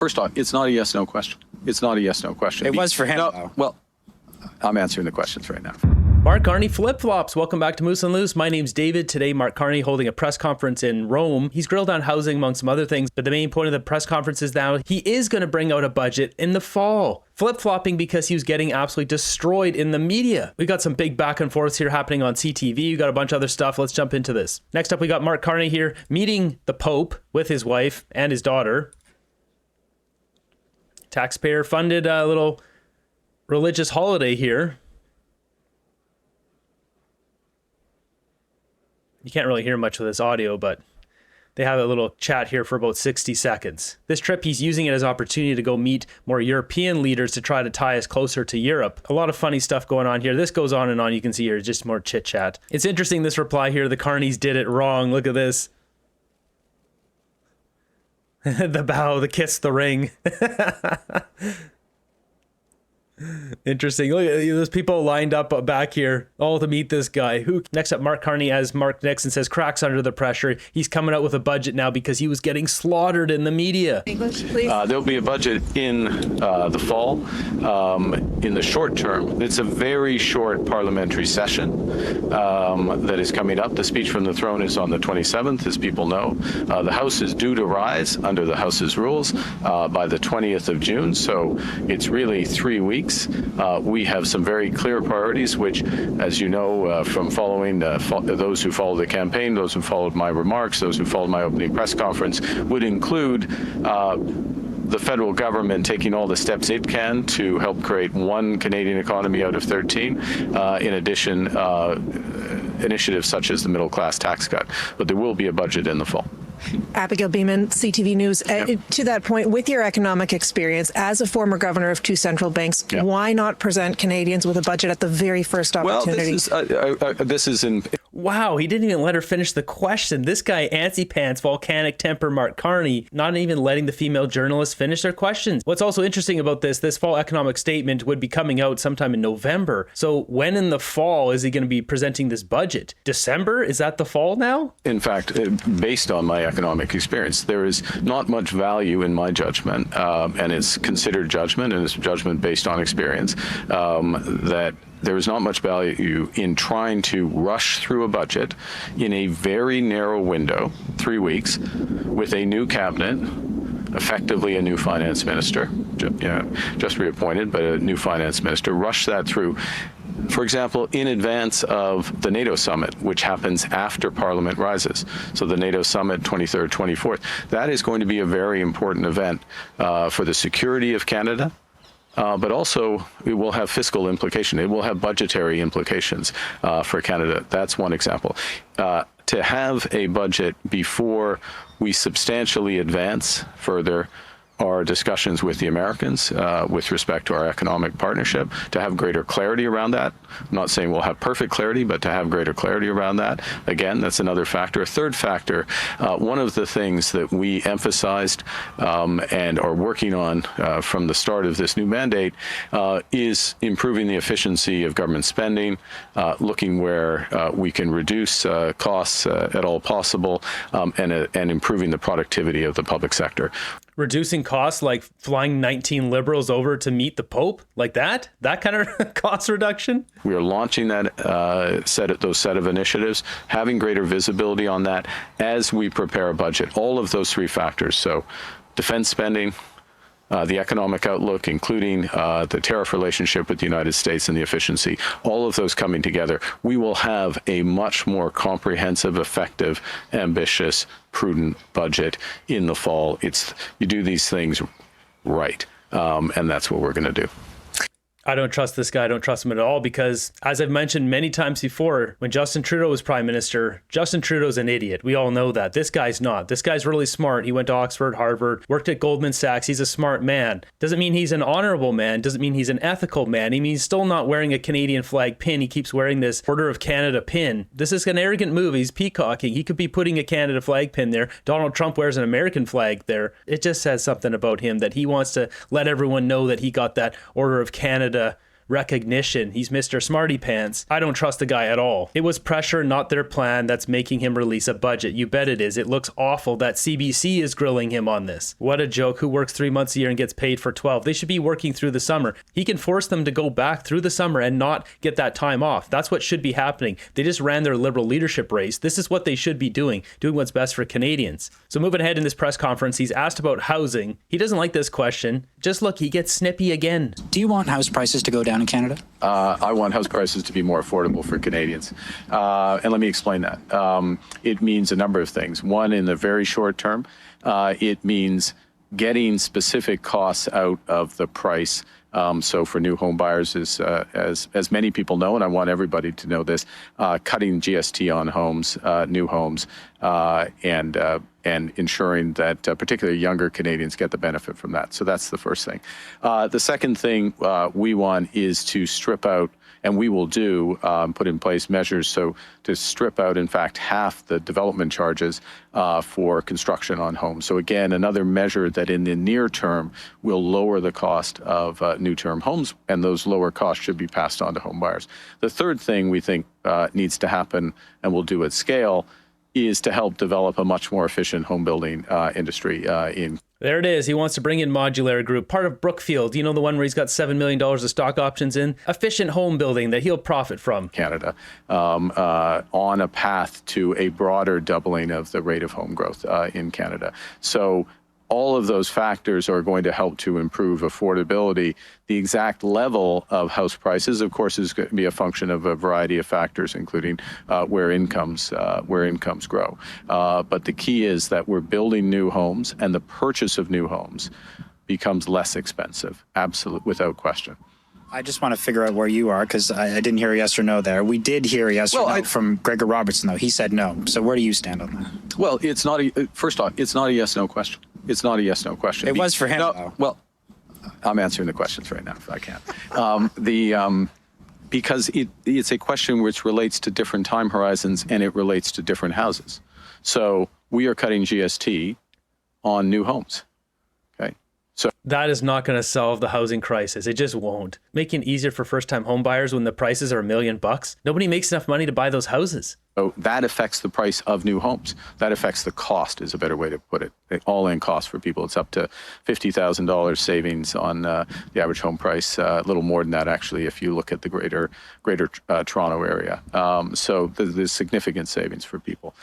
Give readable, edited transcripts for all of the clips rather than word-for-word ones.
First off, it's not a yes-no question. It's not a yes-no question. It was for him, though. Well, I'm answering the questions right now. Mark Carney flip-flops. Welcome back to Moose and Loose. My name's David. Today, Mark Carney holding a press conference in Rome. He's grilled on housing, among some other things, but the main point of the press conference is now he is going to bring out a budget in the fall. Flip-flopping because he was getting absolutely destroyed in the media. We got some big back and forths here happening on CTV. We got a bunch of other stuff. Let's jump into this. Next up, we got Mark Carney here meeting the Pope with his wife and his daughter. Taxpayer-funded little religious holiday here. You can't really hear much of this audio, but they have a little chat here for about 60 seconds. This trip, he's using it as an opportunity to go meet more European leaders to try to tie us closer to Europe. A lot of funny stuff going on here. This goes on and on. You can see here just more chit chat. It's interesting, this reply here. The Carneys did it wrong. Look at this. The bow, the kiss, the ring. Interesting. Look at those people lined up back here, all to meet this guy. Who next up? Mark Carney, as Mark Nixon says, cracks under the pressure. He's coming out with a budget now because he was getting slaughtered in the media. English, please. There'll be a budget in the fall. In the short term, it's a very short parliamentary session that is coming up. The speech from the throne is on the 27th, as people know. The House is due to rise under the House's rules by the 20th of June, so it's really 3 weeks. We have some very clear priorities, which, as you know, from following those who followed the campaign, those who followed my remarks, those who followed my opening press conference, would include the federal government taking all the steps it can to help create one Canadian economy out of 13, in addition, initiatives such as the middle class tax cut. But there will be a budget in the fall. Abigail Beeman, CTV News. Yep. To that point, with your economic experience as a former governor of two central banks, Yep. Why not present Canadians with a budget at the very first opportunity? Well, this is in. Wow, he didn't even let her finish the question. This guy, antsy pants, volcanic temper, Mark Carney, not even letting the female journalists finish their questions. What's also interesting about this fall economic statement would be coming out sometime in November. So when in the fall is he going to be presenting this budget? December? Is that the fall now? In fact, based on my economic experience, there is not much value in my judgment, and it's considered judgment, and it's judgment based on experience, that there is not much value in trying to rush through a budget in a very narrow window, 3 weeks, with a new cabinet, effectively a new finance minister, just reappointed, but a new finance minister, rush that through. For example, in advance of the NATO summit, which happens after Parliament rises. So the NATO summit, 23rd, 24th, that is going to be a very important event for the security of Canada. But also, it will have fiscal implication. It will have budgetary implications for Canada. That's one example. To have a budget before we substantially advance further our discussions with the Americans with respect to our economic partnership, to have greater clarity around that. I'm not saying we'll have perfect clarity, but to have greater clarity around that. Again, that's another factor. A third factor, one of the things that we emphasized and are working on from the start of this new mandate is improving the efficiency of government spending, looking where we can reduce costs at all possible, and improving the productivity of the public sector. Reducing costs like flying 19 liberals over to meet the Pope? Like that? That kind of cost reduction? We are launching that those set of initiatives, having greater visibility on that as we prepare a budget. All of those three factors. So defense spending, the economic outlook, including the tariff relationship with the United States and the efficiency, all of those coming together, we will have a much more comprehensive, effective, ambitious, prudent budget in the fall. You do these things right, and that's what we're going to do. I don't trust this guy. I don't trust him at all because, as I've mentioned many times before, when Justin Trudeau was prime minister, Justin Trudeau's an idiot. We all know that. This guy's not. This guy's really smart. He went to Oxford, Harvard, worked at Goldman Sachs. He's a smart man. Doesn't mean he's an honorable man. Doesn't mean he's an ethical man. He means he's still not wearing a Canadian flag pin. He keeps wearing this Order of Canada pin. This is an arrogant move. He's peacocking. He could be putting a Canada flag pin there. Donald Trump wears an American flag there. It just says something about him that he wants to let everyone know that he got that Order of Canada recognition. He's Mr. Smarty Pants. I don't trust the guy at all. It was pressure, not their plan, that's making him release a budget. You bet it is. It looks awful that CBC is grilling him on this. What a joke. Who works 3 months a year and gets paid for 12? They should be working through the summer. He can force them to go back through the summer and not get that time off. That's what should be happening. They just ran their Liberal leadership race. This is what they should be doing what's best for Canadians. So moving ahead in this press conference, he's asked about housing. He doesn't like this question. Just look, he gets snippy again. Do you want house prices to go down in Canada? I want house prices to be more affordable for Canadians. And let me explain that. It means a number of things. One, in the very short term, it means getting specific costs out of the price. So for new home buyers, as many people know, and I want everybody to know this, cutting GST on homes, new homes, and ensuring that particularly younger Canadians get the benefit from that. So that's the first thing. The second thing we want is to strip out, and we will do, put in place measures so to strip out, in fact, half the development charges for construction on homes. So again, another measure that in the near term will lower the cost of new term homes, and those lower costs should be passed on to home buyers. The third thing we think needs to happen, and we'll do at scale, is to help develop a much more efficient home building industry in. There it is. He wants to bring in Modular Group, part of Brookfield. You know, the one where he's got $7 million of stock options in? Efficient home building that he'll profit from. Canada, on a path to a broader doubling of the rate of home growth in Canada. So all of those factors are going to help to improve affordability. The exact level of house prices, of course, is going to be a function of a variety of factors, including where incomes grow. But the key is that we're building new homes, and the purchase of new homes becomes less expensive, absolute, without question. I just want to figure out where you are, because I didn't hear a yes or no there. We did hear a yes or no from Gregor Robertson, though. He said no. So where do you stand on that? Well, it's not first off, it's not a yes/no question. It's not a yes/no question. It was for him, though. Well, I'm answering the questions right now, if I can. Because it's a question which relates to different time horizons, and it relates to different houses. So we are cutting GST on new homes. Okay. So that is not going to solve the housing crisis. It just won't. Making it easier for first-time home buyers when the prices are $1 million. Nobody makes enough money to buy those houses. So that affects the price of new homes. That affects the cost, is a better way to put it. The all-in cost for people. It's up to $50,000 savings on the average home price. A little more than that, actually, if you look at the greater Toronto area. So there's significant savings for people.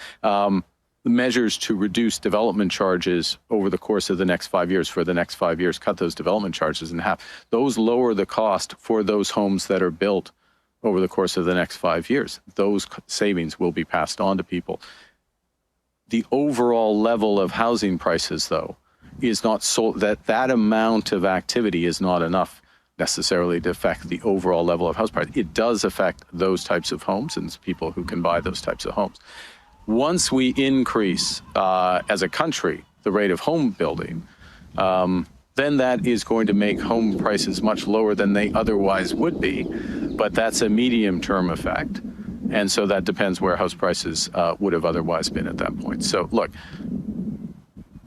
The measures to reduce development charges over the course of the next 5 years, for the next 5 years, cut those development charges in half. Those lower the cost for those homes that are built over the course of the next 5 years. Those savings will be passed on to people. The overall level of housing prices, though, is not so that amount of activity is not enough necessarily to affect the overall level of house price. It does affect those types of homes and people who can buy those types of homes. Once we increase, as a country, the rate of home building, then that is going to make home prices much lower than they otherwise would be. But that's a medium-term effect. And so that depends where house prices would have otherwise been at that point. So look,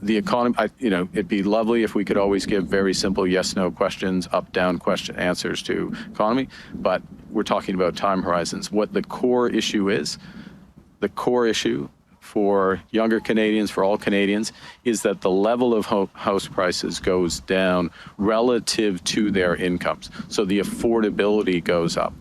the economy, it'd be lovely if we could always give very simple yes/no questions, up/down question answers to economy, but we're talking about time horizons. What the core issue is, the core issue for younger Canadians, for all Canadians, is that the level of house prices goes down relative to their incomes. So the affordability goes up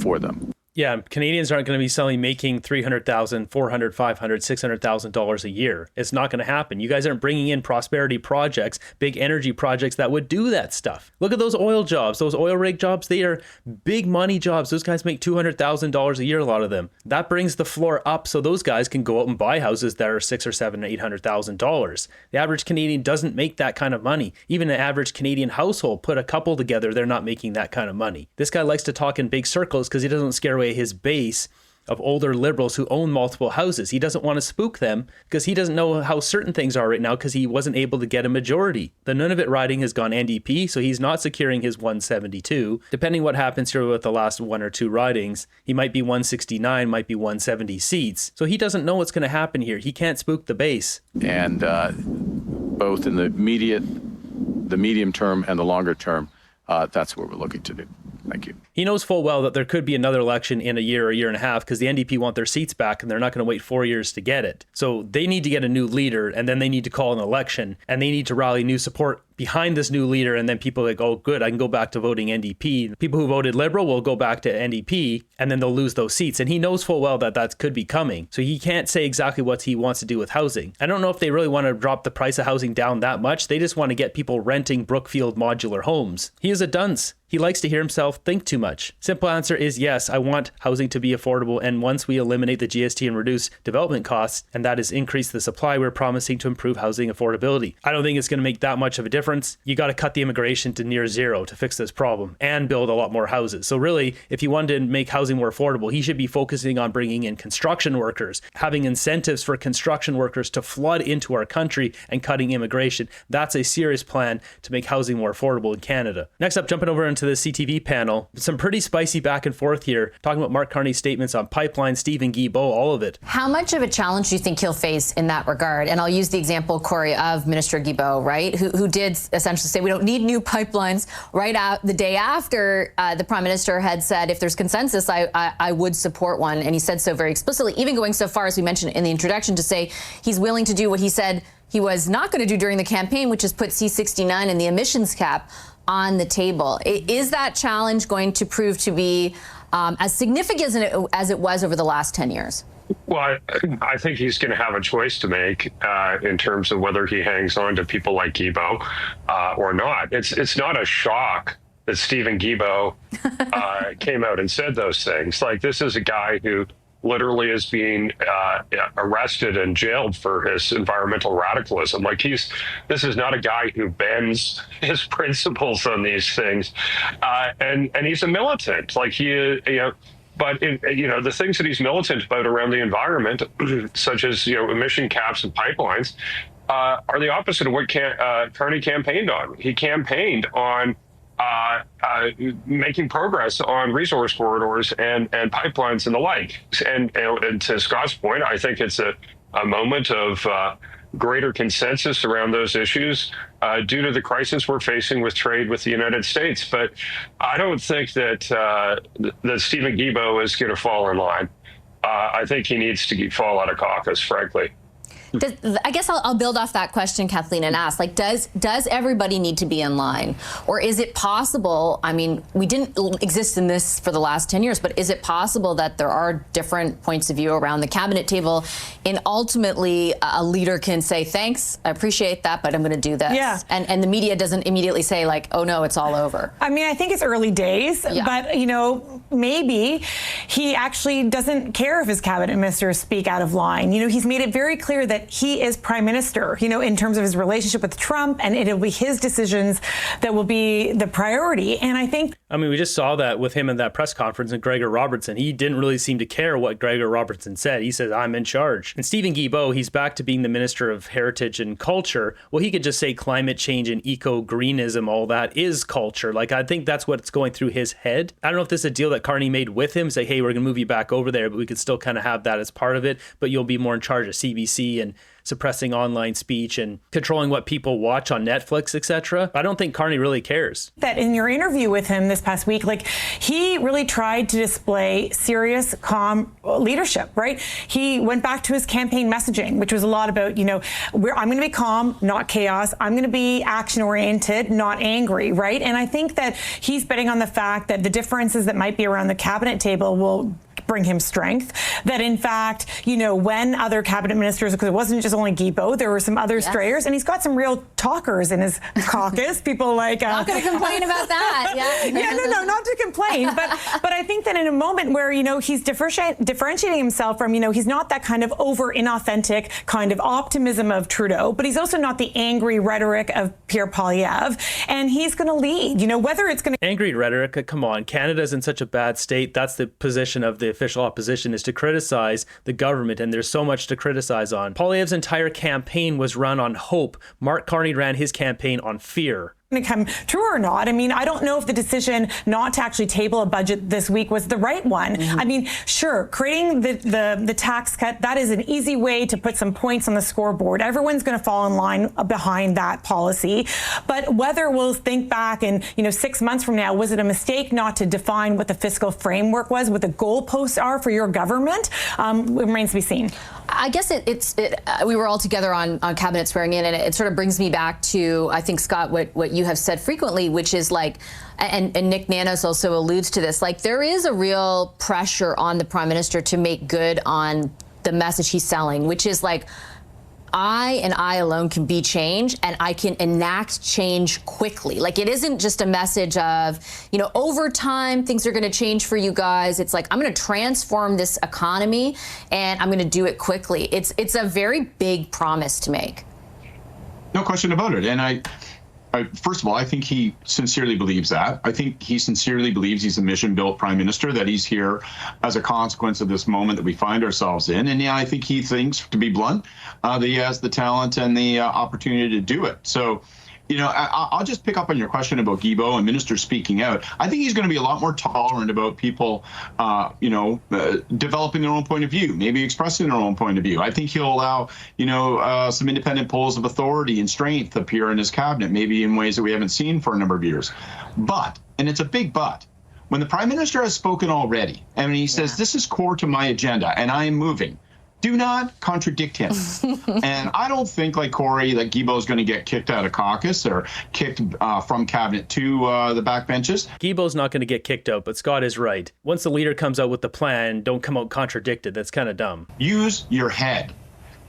for them. Yeah, Canadians aren't going to be making $300,000, $400,000, $500,000, $600,000 a year. It's not going to happen. You guys aren't bringing in prosperity projects, big energy projects that would do that stuff. Look at those oil jobs, those oil rig jobs. They are big money jobs. Those guys make $200,000 a year, a lot of them. That brings the floor up so those guys can go out and buy houses that are $600,000 or $700,000 or $800,000. The average Canadian doesn't make that kind of money. Even an average Canadian household, put a couple together, they're not making that kind of money. This guy likes to talk in big circles because he doesn't scare away his base of older liberals who own multiple houses. He doesn't want to spook them because he doesn't know how certain things are right now because he wasn't able to get a majority. The Nunavut riding has gone NDP, so he's not securing his 172. Depending what happens here with the last one or two ridings, he might be 169, might be 170 seats. So he doesn't know what's going to happen here. He can't spook the base. And both in the medium term and the longer term, that's what we're looking to do. Thank you. He knows full well that there could be another election in a year and a half because the NDP want their seats back and they're not going to wait 4 years to get it. So they need to get a new leader and then they need to call an election and they need to rally new support behind this new leader. And then people are like, oh, good, I can go back to voting NDP. People who voted Liberal will go back to NDP and then they'll lose those seats. And he knows full well that that could be coming. So he can't say exactly what he wants to do with housing. I don't know if they really want to drop the price of housing down that much. They just want to get people renting Brookfield modular homes. He is a dunce. He likes to hear himself think too much. Simple answer is yes, I want housing to be affordable. And once we eliminate the GST and reduce development costs, and that is increase the supply, we're promising to improve housing affordability. I don't think it's going to make that much of a difference. You got to cut the immigration to near zero to fix this problem and build a lot more houses. So really, if he wanted to make housing more affordable, he should be focusing on bringing in construction workers, having incentives for construction workers to flood into our country and cutting immigration. That's a serious plan to make housing more affordable in Canada. Next up, jumping over into the CTV panel, some pretty spicy back and forth here, talking about Mark Carney's statements on pipelines, Stephen Guilbeault, all of it. How much of a challenge do you think he'll face in that regard? And I'll use the example, Corey, of Minister Guilbeault, right, who did essentially say we don't need new pipelines right out the day after the Prime Minister had said if there's consensus, I would support one. And he said so very explicitly, even going so far as we mentioned in the introduction to say he's willing to do what he said he was not going to do during the campaign, which is put C-69 and the emissions cap on the table. Is that challenge going to prove to be as significant as it was over the last 10 years? Well, I think he's going to have a choice to make in terms of whether he hangs on to people like Guilbeault or not. It's not a shock that Stephen Guilbeault came out and said those things. Like, this is a guy who literally is being arrested and jailed for his environmental radicalism. Like, this is not a guy who bends his principles on these things, and he's a militant. Like, but the things that he's militant about around the environment, such as emission caps and pipelines, are the opposite of what Carney campaigned on. He campaigned on making progress on resource corridors and pipelines and the like. And to Scott's point, I think it's a moment of greater consensus around those issues due to the crisis we're facing with trade with the United States. But I don't think that Stephen Guilbeault is going to fall in line. I think he needs to fall out of caucus, frankly. I guess I'll build off that question, Kathleen, and ask, like, does everybody need to be in line? Or is it possible, I mean, we didn't exist in this for the last 10 years, but is it possible that there are different points of view around the cabinet table and ultimately a leader can say, thanks, I appreciate that, but I'm going to do this. Yeah. And the media doesn't immediately say, like, oh, no, it's all over. I mean, I think it's early days, but, maybe he actually doesn't care if his cabinet ministers speak out of line. He's made it very clear that he is prime minister, in terms of his relationship with Trump, and it'll be his decisions that will be the priority. And I think, we just saw that with him in that press conference and Gregor Robertson. He didn't really seem to care what Gregor Robertson said. He says, I'm in charge. And Stephen Guilbeault, he's back to being the Minister of Heritage and Culture. Well, he could just say climate change and eco-greenism, all that is culture. Like, I think that's what's going through his head. I don't know if this is a deal that Carney made with him, say, hey, we're going to move you back over there, but we could still kind of have that as part of it, but you'll be more in charge of CBC and suppressing online speech and controlling what people watch on Netflix, etc. I don't think Carney really cares. That in your interview with him this past week, he really tried to display serious, calm leadership, right? He went back to his campaign messaging, which was a lot about, I'm going to be calm, not chaos. I'm going to be action-oriented, not angry, right? And I think that he's betting on the fact that the differences that might be around the cabinet table will bring him strength, that in fact, when other cabinet ministers, because it wasn't just only Guilbeault, there were some other strayers, and he's got some real talkers in his caucus, people like... not going to complain about that. No, not to complain, but I think that in a moment where, he's differentiating himself from, he's not that kind of over inauthentic kind of optimism of Trudeau, but he's also not the angry rhetoric of Pierre Poilievre, and he's going to lead, whether it's going to... Angry rhetoric, come on, Canada's in such a bad state. That's the position of the official opposition, is to criticize the government, and there's so much to criticize on. Poilievre's entire campaign was run on hope. Mark Carney ran his campaign on fear. going to come true or not. I mean, I don't know if the decision not to actually table a budget this week was the right one. I mean, sure, creating the tax cut, that is an easy way to put some points on the scoreboard. Everyone's going to fall in line behind that policy. But whether we'll think back and, 6 months from now, was it a mistake not to define what the fiscal framework was, what the goalposts are for your government, remains to be seen. I guess we were all together on cabinet swearing in, and it sort of brings me back to, I think, Scott, what you have said frequently, which is like, and Nick Nanos also alludes to this, like there is a real pressure on the Prime Minister to make good on the message he's selling, which is like, I alone can be change, and I can enact change quickly. Like, it isn't just a message of, over time, things are going to change for you guys. It's like, I'm going to transform this economy, and I'm going to do it quickly. It's a very big promise to make. No question about it. And first of all, I think he sincerely believes that. I think he sincerely believes he's a mission-built prime minister, that he's here as a consequence of this moment that we find ourselves in. And yeah, I think he thinks, to be blunt, that he has the talent and the opportunity to do it. So, I'll just pick up on your question about Guilbeault and ministers speaking out. I think he's going to be a lot more tolerant about people, developing their own point of view, maybe expressing their own point of view. I think he'll allow, some independent poles of authority and strength appear in his cabinet, maybe in ways that we haven't seen for a number of years. But, and it's a big but, when the Prime Minister has spoken already, and he says, this is core to my agenda, and I am moving, do not contradict him. And I don't think, like Corey, that Guilbeault is going to get kicked out of caucus or kicked from cabinet to the backbenches. Guilbeault's not going to get kicked out, but Scott is right. Once the leader comes out with the plan, don't come out contradicted. That's kind of dumb. Use your head.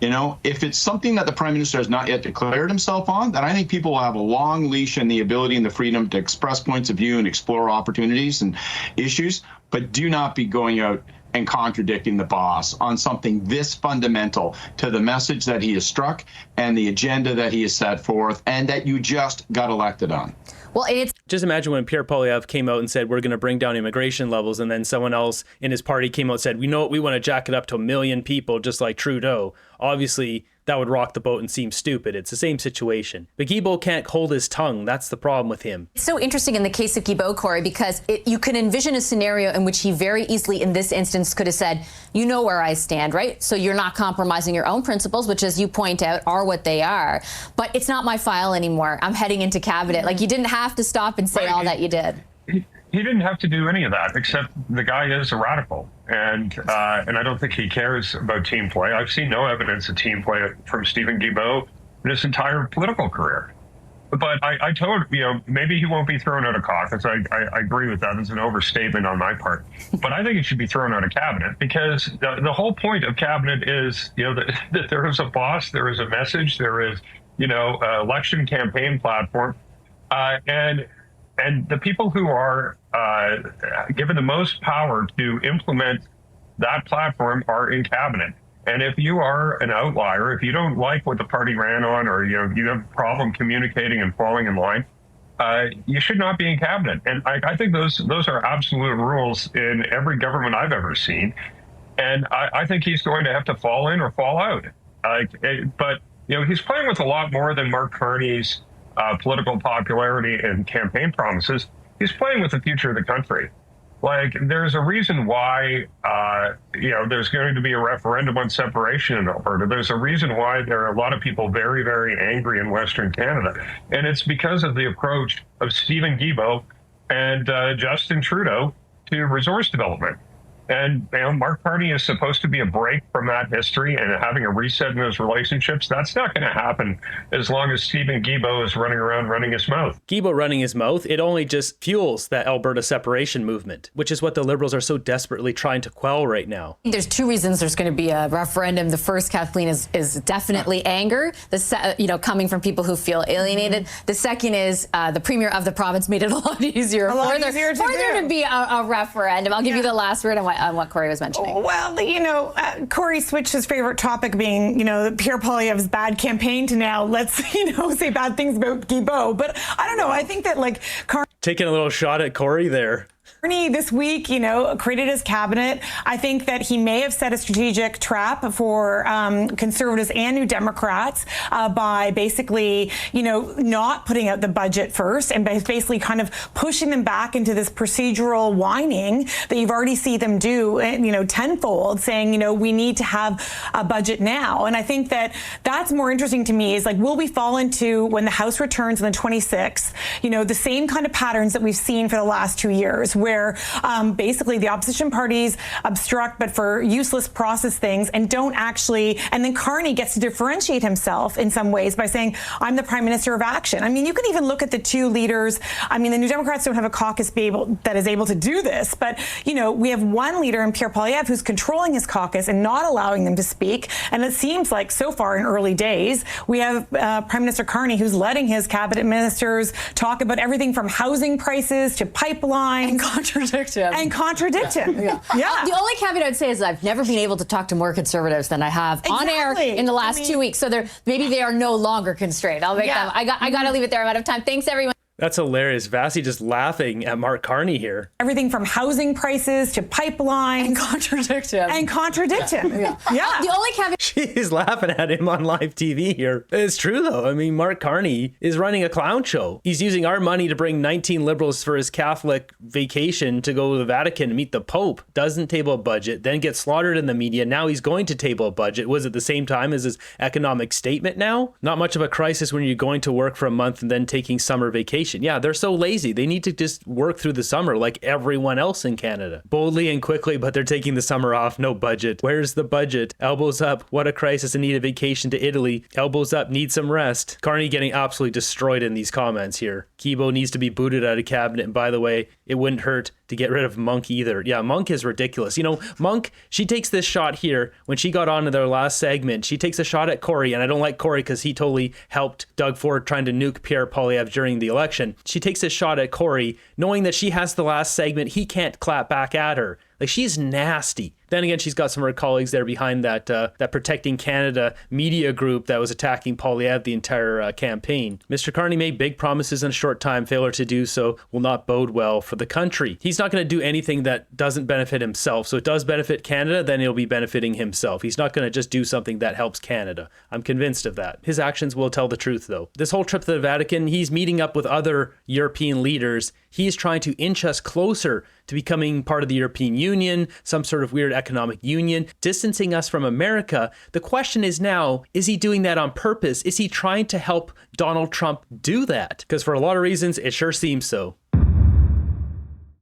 If it's something that the Prime Minister has not yet declared himself on, then I think people will have a long leash and the ability and the freedom to express points of view and explore opportunities and issues, but do not be going out and contradicting the boss on something this fundamental to the message that he has struck and the agenda that he has set forth and that you just got elected on. Well, it's just imagine when Pierre Poilievre came out and said, we're going to bring down immigration levels. And then someone else in his party came out and said, we know what, we want to jack it up to 1 million people, just like Trudeau. Obviously, that would rock the boat and seem stupid. It's the same situation. But Guilbeault can't hold his tongue. That's the problem with him. It's so interesting in the case of Guilbeault, Corey, because you can envision a scenario in which he very easily, in this instance, could have said, you know where I stand, right? So you're not compromising your own principles, which, as you point out, are what they are. But it's not my file anymore. I'm heading into cabinet. Like, you didn't have to stop and say all that you did. He didn't have to do any of that, except the guy is a radical, and I don't think he cares about team play. I've seen no evidence of team play from Stephen Guilbeault in his entire political career. But I told, maybe he won't be thrown out of caucus. I agree with that. It's an overstatement on my part. But I think he should be thrown out of cabinet, because the whole point of cabinet is, that there is a boss, there is a message, there is, election campaign platform, and the people who are given the most power to implement that platform are in cabinet. And if you are an outlier, if you don't like what the party ran on, or you have a problem communicating and falling in line, you should not be in cabinet. And I think those are absolute rules in every government I've ever seen. And I think he's going to have to fall in or fall out. But he's playing with a lot more than Mark Carney's political popularity and campaign promises. He's playing with the future of the country. Like, there's a reason why, there's going to be a referendum on separation in Alberta. There's a reason why there are a lot of people very, very angry in Western Canada. And it's because of the approach of Stephen Guilbeault and Justin Trudeau to resource development. And Mark Carney is supposed to be a break from that history and having a reset in those relationships. That's not going to happen as long as Stephen Guilbeault is running around running his mouth. Guilbeault running his mouth, it only just fuels that Alberta separation movement, which is what the Liberals are so desperately trying to quell right now. There's two reasons there's going to be a referendum. The first, Kathleen, is definitely anger, coming from people who feel alienated. The second is the Premier of the province made it a lot easier for there to be a referendum. I'll give you the last word on what Corey was mentioning. Well, Corey switched his favorite topic being, Pierre Poilievre's bad campaign to now let's, say bad things about Guilbeault. But I don't know. I think that, Carney... Taking a little shot at Corey there. Carney this week, created his cabinet. I think that he may have set a strategic trap for conservatives and New Democrats by basically, not putting out the budget first and basically kind of pushing them back into this procedural whining that you've already seen them do, tenfold, saying, we need to have a budget now. And I think that that's more interesting to me is like, will we fall into, when the House returns on the 26th, the same kind of patterns that we've seen for the last 2 years, where basically the opposition parties obstruct but for useless process things and don't actually, and then Carney gets to differentiate himself in some ways by saying, I'm the Prime Minister of Action. I mean, you can even look at the two leaders. I mean, the New Democrats don't have a caucus that is able to do this, but, we have one leader in Pierre Poilievre who's controlling his caucus and not allowing them to speak. And it seems like so far in early days, we have Prime Minister Carney who's letting his cabinet ministers talk about everything from housing prices to pipeline. And contradict him. Yeah. The only caveat I'd say is I've never been able to talk to more conservatives than I have on air in the last 2 weeks. So maybe they are no longer constrained. I'll make them. I got to leave it there. I'm out of time. Thanks, everyone. That's hilarious. Vasi just laughing at Mark Carney here. Everything from housing prices to pipeline. And contradict him. The only caveat. She's laughing at him on live TV here. It's true, though. I mean, Mark Carney is running a clown show. He's using our money to bring 19 liberals for his Catholic vacation to go to the Vatican and meet the Pope. Doesn't table a budget, then gets slaughtered in the media. Now he's going to table a budget. Was it the same time as his economic statement now? Not much of a crisis when you're going to work for a month and then taking summer vacation. Yeah, they're so lazy. They need to just work through the summer like everyone else in Canada. Boldly and quickly, but they're taking the summer off. No budget. Where's the budget? Elbows up. What a crisis. I need a vacation to Italy. Elbows up. Need some rest. Carney getting absolutely destroyed in these comments here. Guilbeault needs to be booted out of cabinet. And by the way, it wouldn't hurt to get rid of Monk either. Yeah, Monk is ridiculous. Monk, she takes this shot here when she got on in their last segment. She takes a shot at Corey, and I don't like Corey because he totally helped Doug Ford trying to nuke Pierre Poilievre during the election. She takes a shot at Corey, knowing that she has the last segment. He can't clap back at her. Like, she's nasty. Then again, she's got some of her colleagues there behind that Protecting Canada media group that was attacking Poilievre the entire campaign. Mr. Carney made big promises in a short time. Failure to do so will not bode well for the country. He's not going to do anything that doesn't benefit himself. So it does benefit Canada, then he'll be benefiting himself. He's not going to just do something that helps Canada. I'm convinced of that. His actions will tell the truth, though. This whole trip to the Vatican, he's meeting up with other European leaders. He's trying to inch us closer to becoming part of the European Union, some sort of weird economic union, distancing us from America. The question is now, is he doing that on purpose? Is he trying to help Donald Trump do that? Because for a lot of reasons, it sure seems so.